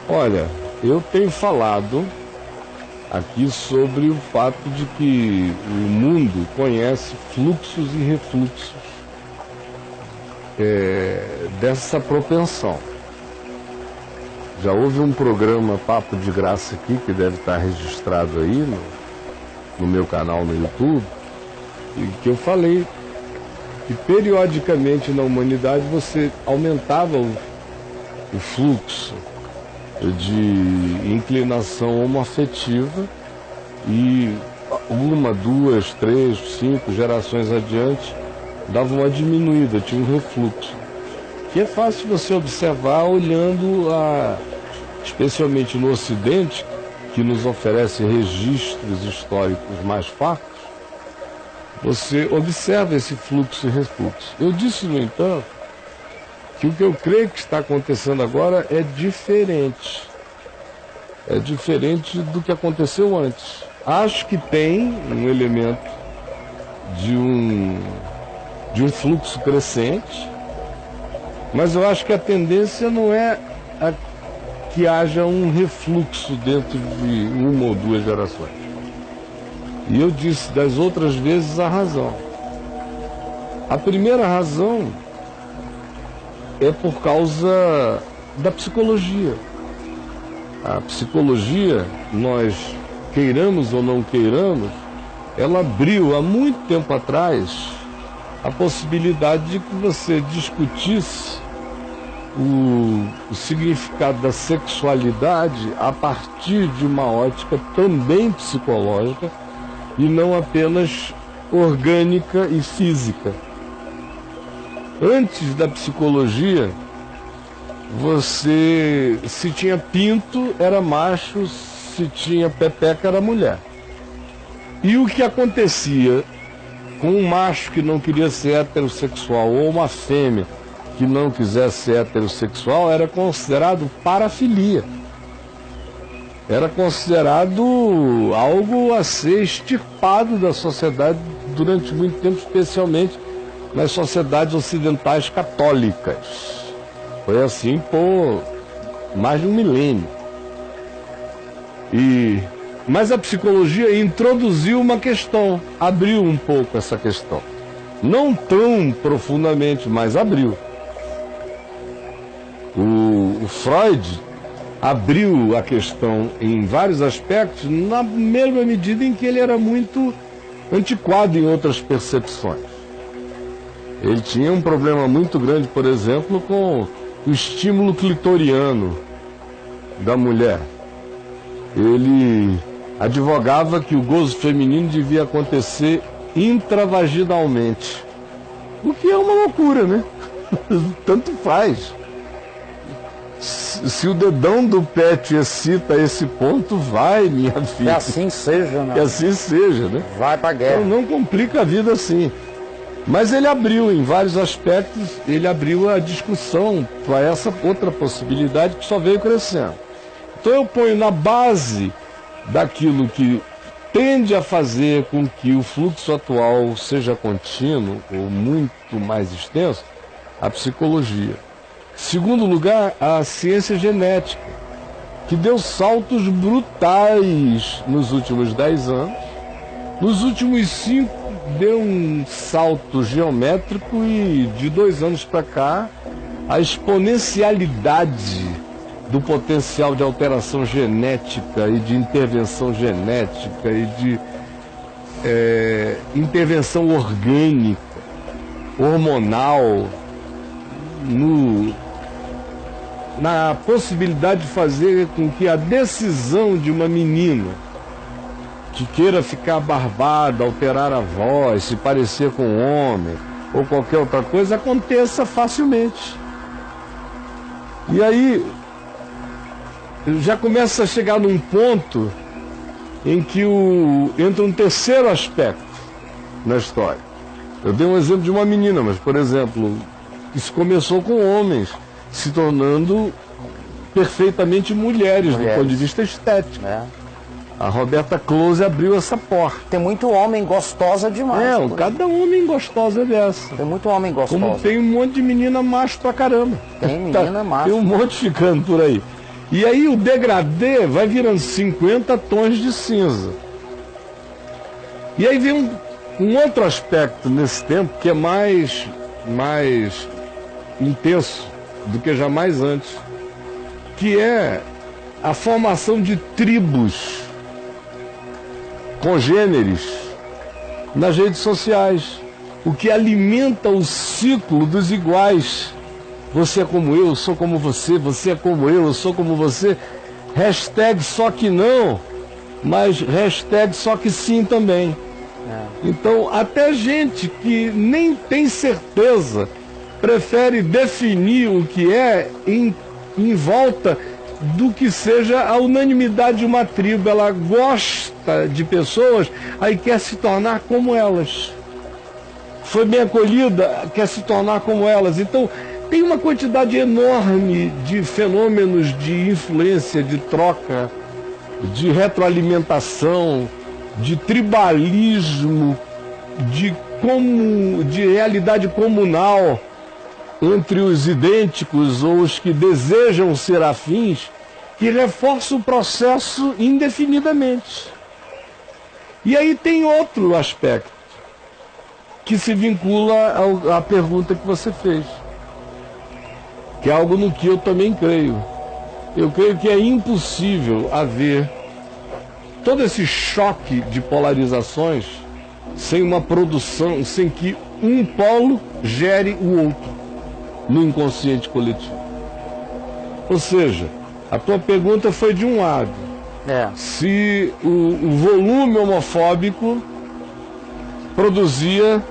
Olha, eu tenho falado aqui sobre o fato de que o mundo conhece fluxos e refluxos dessa propensão. Já houve um programa Papo de Graça aqui, que deve estar registrado aí no meu canal no YouTube, e que eu falei que periodicamente na humanidade você aumentava o fluxo de inclinação homoafetiva e uma, duas, três, cinco gerações adiante dava uma diminuída, tinha um refluxo. Que é fácil você observar olhando, especialmente no Ocidente, que nos oferece registros históricos mais fartos, você observa esse fluxo e refluxo. Eu disse, no entanto, que o que eu creio que está acontecendo agora é diferente. É diferente do que aconteceu antes. Acho que tem um elemento de um fluxo crescente, mas eu acho que a tendência não é que haja um refluxo dentro de uma ou duas gerações. E eu disse das outras vezes a razão. A primeira razão é por causa da psicologia. A psicologia, nós queiramos ou não queiramos, ela abriu há muito tempo atrás a possibilidade de que você discutisse o significado da sexualidade a partir de uma ótica também psicológica e não apenas orgânica e física. Antes da psicologia, se tinha pinto, era macho, se tinha pepeca, era mulher. E o que acontecia com um macho que não queria ser heterossexual ou uma fêmea que não quisesse ser heterossexual era considerado parafilia. Era considerado algo a ser extirpado da sociedade durante muito tempo, especialmente nas sociedades ocidentais católicas. Foi assim por mais de um milênio. Mas a psicologia introduziu uma questão, abriu um pouco essa questão. Não tão profundamente, mas abriu. O Freud abriu a questão em vários aspectos, na mesma medida em que ele era muito antiquado em outras percepções. Ele tinha um problema muito grande, por exemplo, com o estímulo clitoriano da mulher. Ele advogava que o gozo feminino devia acontecer intravaginalmente. O que é uma loucura, né? Tanto faz. Se o dedão do pé te excita a esse ponto, vai, minha filha. Que assim seja, né? Que assim seja, né? Vai pra guerra. Então não complica a vida assim. Mas ele abriu, em vários aspectos, ele abriu a discussão para essa outra possibilidade que só veio crescendo. Então eu ponho na base daquilo que tende a fazer com que o fluxo atual seja contínuo ou muito mais extenso, a psicologia. Segundo lugar, a ciência genética, que deu saltos brutais nos últimos 10 anos. Nos últimos 5, deu um salto geométrico e de 2 anos para cá, a exponencialidade do potencial de alteração genética e de intervenção genética e de intervenção orgânica, hormonal, na possibilidade de fazer com que a decisão de uma menina que queira ficar barbada, alterar a voz, se parecer com um homem ou qualquer outra coisa, aconteça facilmente. E aí já começa a chegar num ponto em que entra um terceiro aspecto na história. Eu dei um exemplo de uma menina, mas, por exemplo, isso começou com homens se tornando perfeitamente mulheres do ponto de vista estético. A Roberta Close abriu essa porta. Tem muito homem gostosa demais. Cada homem gostosa dessa. Tem muito homem gostosa. Como tem um monte de menina macho pra caramba. Tem menina macho. Tem um monte ficando por aí. E aí o degradê vai virando 50 tons de cinza. E aí vem um outro aspecto nesse tempo que é mais intenso do que jamais antes, que é a formação de tribos congêneres nas redes sociais, o que alimenta o ciclo dos iguais. Você é como eu sou como você é como eu sou como você. Hashtag só que não, mas hashtag só que sim também. Então, até gente que nem tem certeza prefere definir o que é em volta do que seja a unanimidade de uma tribo. Ela gosta de pessoas, aí quer se tornar como elas. Foi bem acolhida, quer se tornar como elas. Então, tem uma quantidade enorme de fenômenos de influência, de troca, de retroalimentação, de tribalismo, de realidade comunal entre os idênticos ou os que desejam ser afins, que reforça o processo indefinidamente. E aí tem outro aspecto que se vincula à pergunta que você fez, que é algo no que eu também creio. Eu creio que é impossível haver todo esse choque de polarizações sem uma produção, sem que um polo gere o outro no inconsciente coletivo. Ou seja, a tua pergunta foi de um lado. Se o volume homofóbico produzia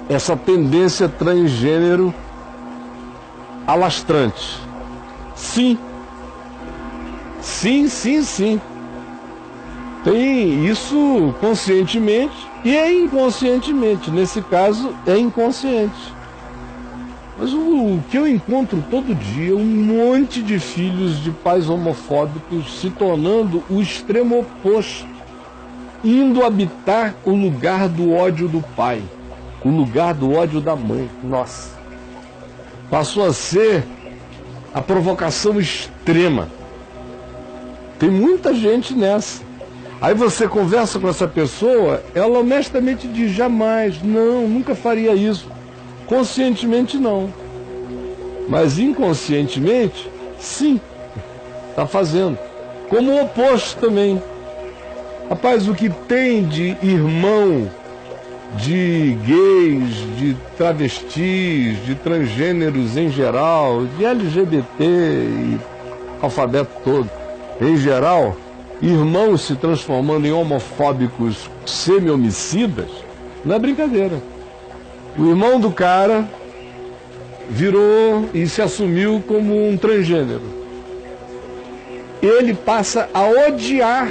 essa tendência transgênero alastrante. Sim. Sim. Tem isso conscientemente e é inconscientemente. Nesse caso, é inconsciente. Mas o que eu encontro todo dia, um monte de filhos de pais homofóbicos se tornando o extremo oposto, indo habitar o lugar do ódio do pai, o lugar do ódio da mãe. Nossa. Passou a ser a provocação extrema. Tem muita gente nessa. Aí você conversa com essa pessoa, ela honestamente diz: jamais, não, nunca faria isso. Conscientemente não. Mas inconscientemente, sim, está fazendo. Como o oposto também. Rapaz, o que tem de irmão, de gays, de travestis, de transgêneros em geral, de LGBT e alfabeto todo, em geral, irmãos se transformando em homofóbicos semi-homicidas, não é brincadeira. O irmão do cara virou e se assumiu como um transgênero. Ele passa a odiar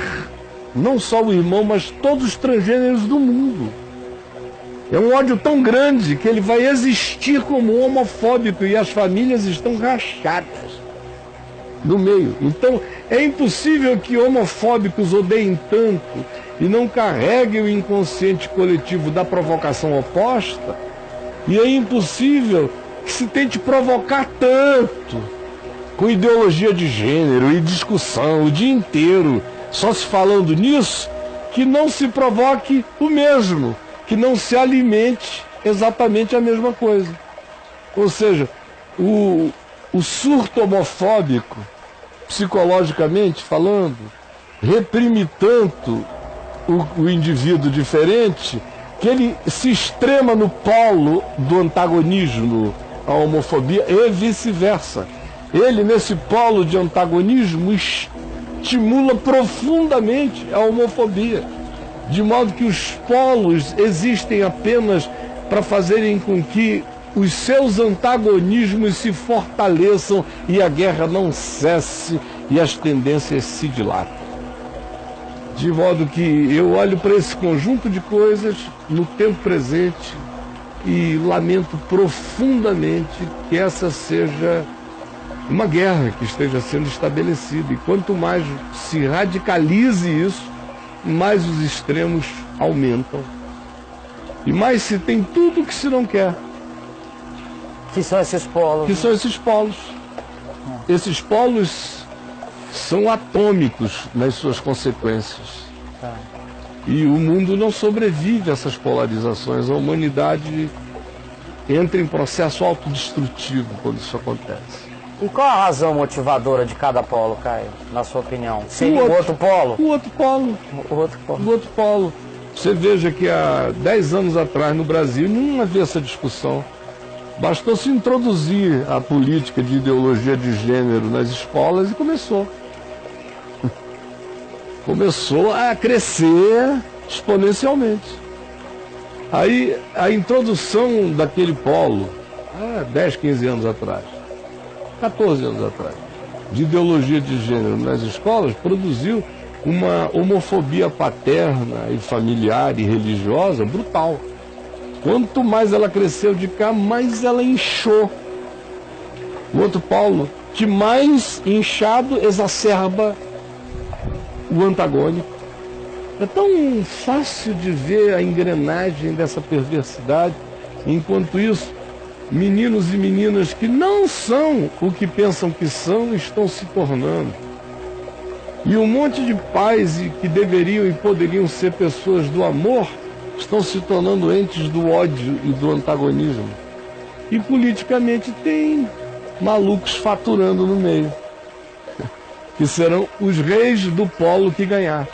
não só o irmão, mas todos os transgêneros do mundo. É um ódio tão grande que ele vai existir como homofóbico e as famílias estão rachadas no meio. Então, é impossível que homofóbicos odeiem tanto e não carreguem o inconsciente coletivo da provocação oposta. E é impossível que se tente provocar tanto com ideologia de gênero e discussão o dia inteiro, só se falando nisso, que não se provoque o mesmo, que não se alimente exatamente a mesma coisa. Ou seja, o surto homofóbico, psicologicamente falando, reprime tanto o indivíduo diferente que ele se extrema no polo do antagonismo à homofobia e vice-versa. Ele, nesse polo de antagonismo, estimula profundamente a homofobia, de modo que os polos existem apenas para fazerem com que os seus antagonismos se fortaleçam e a guerra não cesse e as tendências se dilatem. De modo que eu olho para esse conjunto de coisas no tempo presente e lamento profundamente que essa seja uma guerra que esteja sendo estabelecida. E quanto mais se radicalize isso, mais os extremos aumentam. E mais se tem tudo o que se não quer. Que são esses polos. Que são esses polos. Esses polos são atômicos nas suas consequências. Tá. E o mundo não sobrevive a essas polarizações. A humanidade entra em processo autodestrutivo quando isso acontece. E qual a razão motivadora de cada polo, Caio, na sua opinião? Seria o outro polo? O outro polo. O outro polo. O outro polo. Você veja que há 10 anos atrás no Brasil não havia essa discussão. Bastou se introduzir a política de ideologia de gênero nas escolas e começou. Começou a crescer exponencialmente. Aí a introdução daquele polo, 10, 15 anos atrás, 14 anos atrás, de ideologia de gênero nas escolas, produziu uma homofobia paterna e familiar e religiosa brutal. Quanto mais ela cresceu de cá, mais ela inchou. O outro polo, que mais inchado exacerba o antagônico. É tão fácil de ver a engrenagem dessa perversidade. Enquanto isso, meninos e meninas que não são o que pensam que são, estão se tornando. E um monte de pais que deveriam e poderiam ser pessoas do amor, estão se tornando entes do ódio e do antagonismo. E politicamente tem malucos faturando no meio, que serão os reis do polo que ganhar.